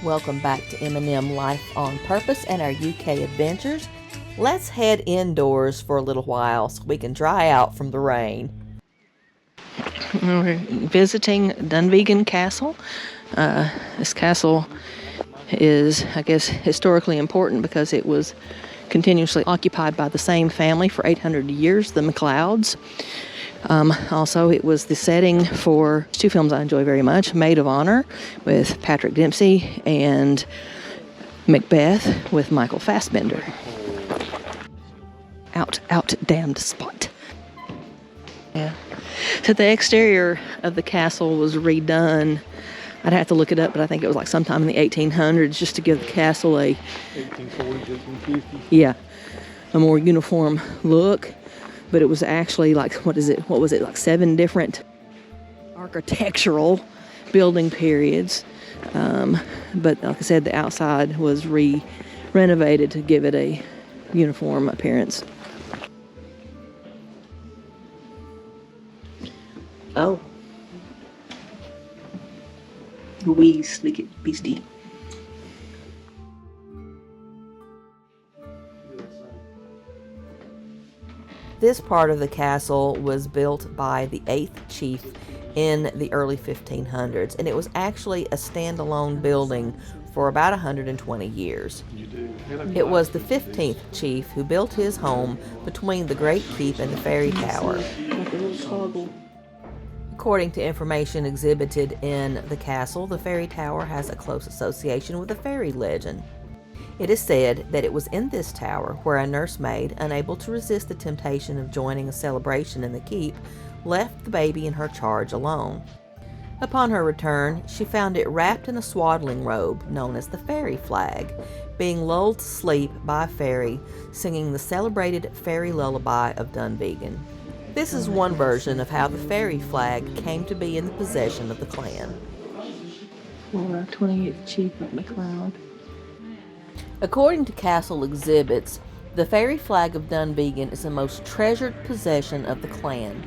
Welcome back to M&M Life on Purpose and our UK adventures. Let's head indoors for a little while so we can dry out from the rain. We're visiting Dunvegan Castle. This castle is, I guess, historically important because it was continuously occupied by the same family for 800 years, the MacLeods. Also, it was the setting for two films I enjoy very much, Maid of Honor with Patrick Dempsey and Macbeth with Michael Fassbender. Out, damned spot. Yeah. So the exterior of the castle was redone. I'd have to look it up, but I think it was like sometime in the 1800s just to give the castle a 1840s, 1850s. Yeah, a more uniform look. But it was actually like, what was it, like 7 different architectural building periods. But like I said, the outside was renovated to give it a uniform appearance. Oh. Wee slick beastie. This part of the castle was built by the 8th chief in the early 1500s, and it was actually a standalone building for about 120 years. It was the 15th chief who built his home between the Great Keep and the Fairy Tower. According to information exhibited in the castle, the Fairy Tower has a close association with a fairy legend. It is said that it was in this tower where a nursemaid, unable to resist the temptation of joining a celebration in the keep, left the baby in her charge alone. Upon her return, she found it wrapped in a swaddling robe known as the fairy flag, being lulled to sleep by a fairy singing the celebrated fairy lullaby of Dunvegan. This is one version of how the fairy flag came to be in the possession of the clan. For 28th Chief of MacLeod. According to castle exhibits, the fairy flag of Dunvegan is the most treasured possession of the clan.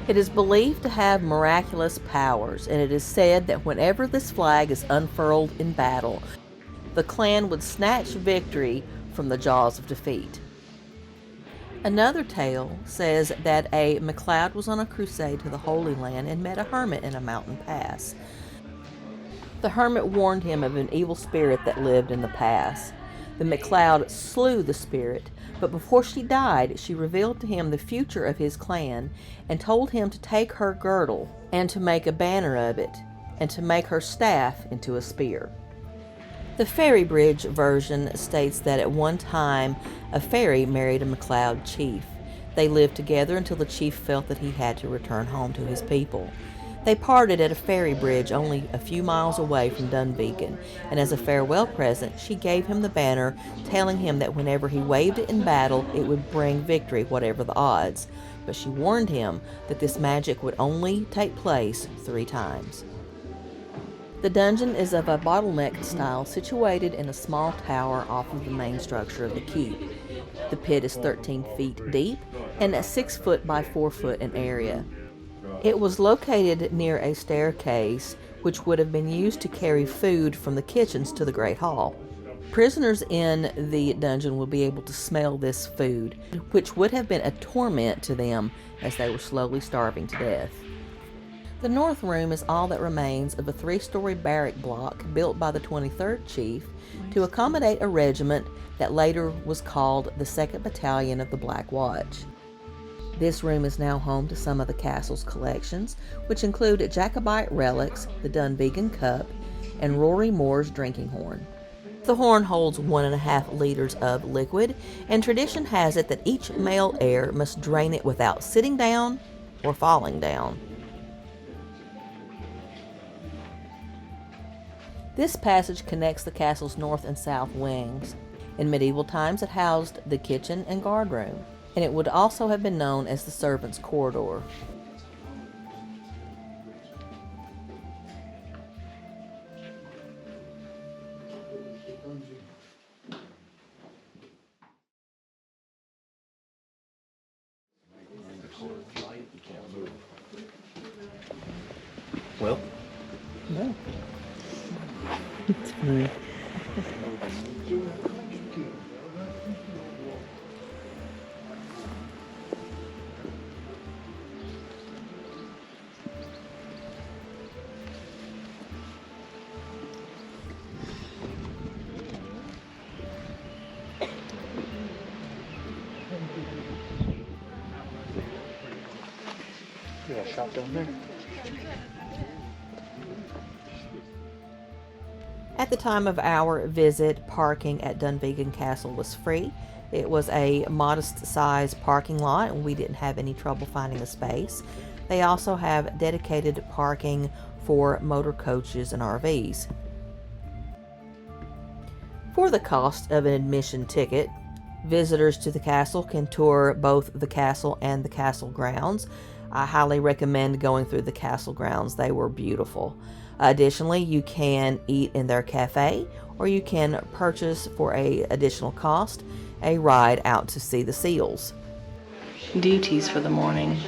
It is believed to have miraculous powers, and it is said that whenever this flag is unfurled in battle, the clan would snatch victory from the jaws of defeat. Another tale says that a MacLeod was on a crusade to the Holy Land and met a hermit in a mountain pass. The hermit warned him of an evil spirit that lived in the pass. The MacLeod slew the spirit, but before she died, she revealed to him the future of his clan and told him to take her girdle and to make a banner of it and to make her staff into a spear. The Fairy Bridge version states that at one time a fairy married a MacLeod chief. They lived together until the chief felt that he had to return home to his people. They parted at a ferry bridge only a few miles away from Dunvegan, and as a farewell present, she gave him the banner, telling him that whenever he waved it in battle, it would bring victory, whatever the odds. But she warned him that this magic would only take place 3 times. The dungeon is of a bottleneck style situated in a small tower off of the main structure of the keep. The pit is 13 feet deep and 6 foot by 4 foot in area. It was located near a staircase which would have been used to carry food from the kitchens to the Great Hall. Prisoners in the dungeon will be able to smell this food, which would have been a torment to them as they were slowly starving to death. The north room is all that remains of a 3-story barrack block built by the 23rd Chief to accommodate a regiment that later was called the 2nd Battalion of the Black Watch. This room is now home to some of the castle's collections, which include Jacobite relics, the Dunvegan cup, and Rory Moore's drinking horn. The horn holds 1.5 liters of liquid, and tradition has it that each male heir must drain it without sitting down or falling down. This passage connects the castle's north and south wings. In medieval times, it housed the kitchen and guardroom, and it would also have been known as the servants' corridor. Well, no. It's funny. Yeah, shop down there. At the time of our visit, parking at Dunvegan Castle was free. It was a modest-sized parking lot, and we didn't have any trouble finding a space. They also have dedicated parking for motor coaches and RVs. For the cost of an admission ticket, visitors to the castle can tour both the castle and the castle grounds. I highly recommend going through the castle grounds. They were beautiful. Additionally, you can eat in their cafe, or you can purchase for an additional cost a ride out to see the seals. Duties for the morning.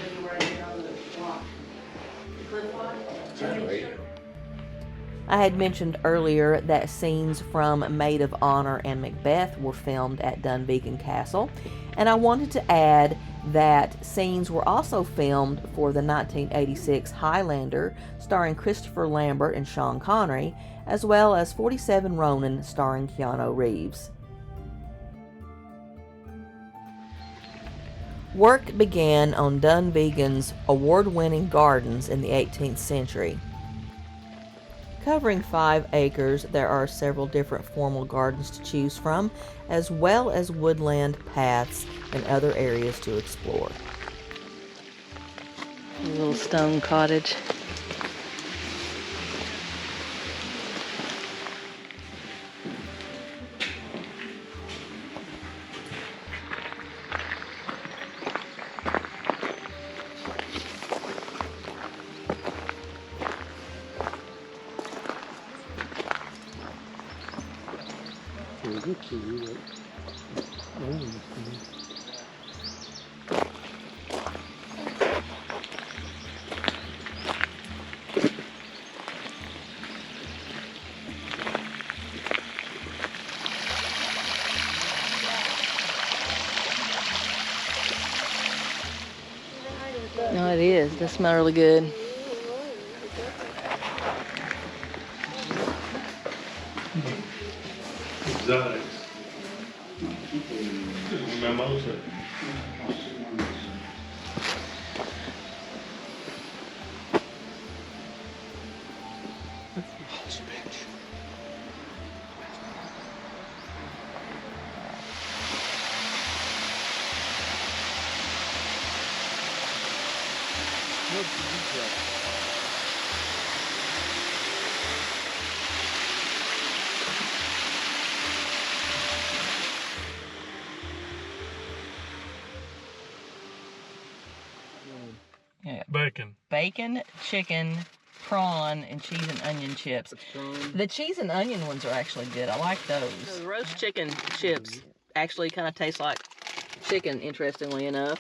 I had mentioned earlier that scenes from Maid of Honor and Macbeth were filmed at Dunvegan Castle, and I wanted to add that scenes were also filmed for the 1986 Highlander starring Christopher Lambert and Sean Connery, as well as 47 Ronin starring Keanu Reeves. Work began on Dunvegan's award-winning gardens in the 18th century. Covering 5 acres, there are several different formal gardens to choose from, as well as woodland paths and other areas to explore. A little stone cottage. No, it is. That smells really good. Exotics. Mimosa. Yeah. Bacon. Bacon, chicken, prawn, and cheese and onion chips. The cheese and onion ones are actually good. I like those. The roast chicken chips actually kind of taste like chicken, interestingly enough.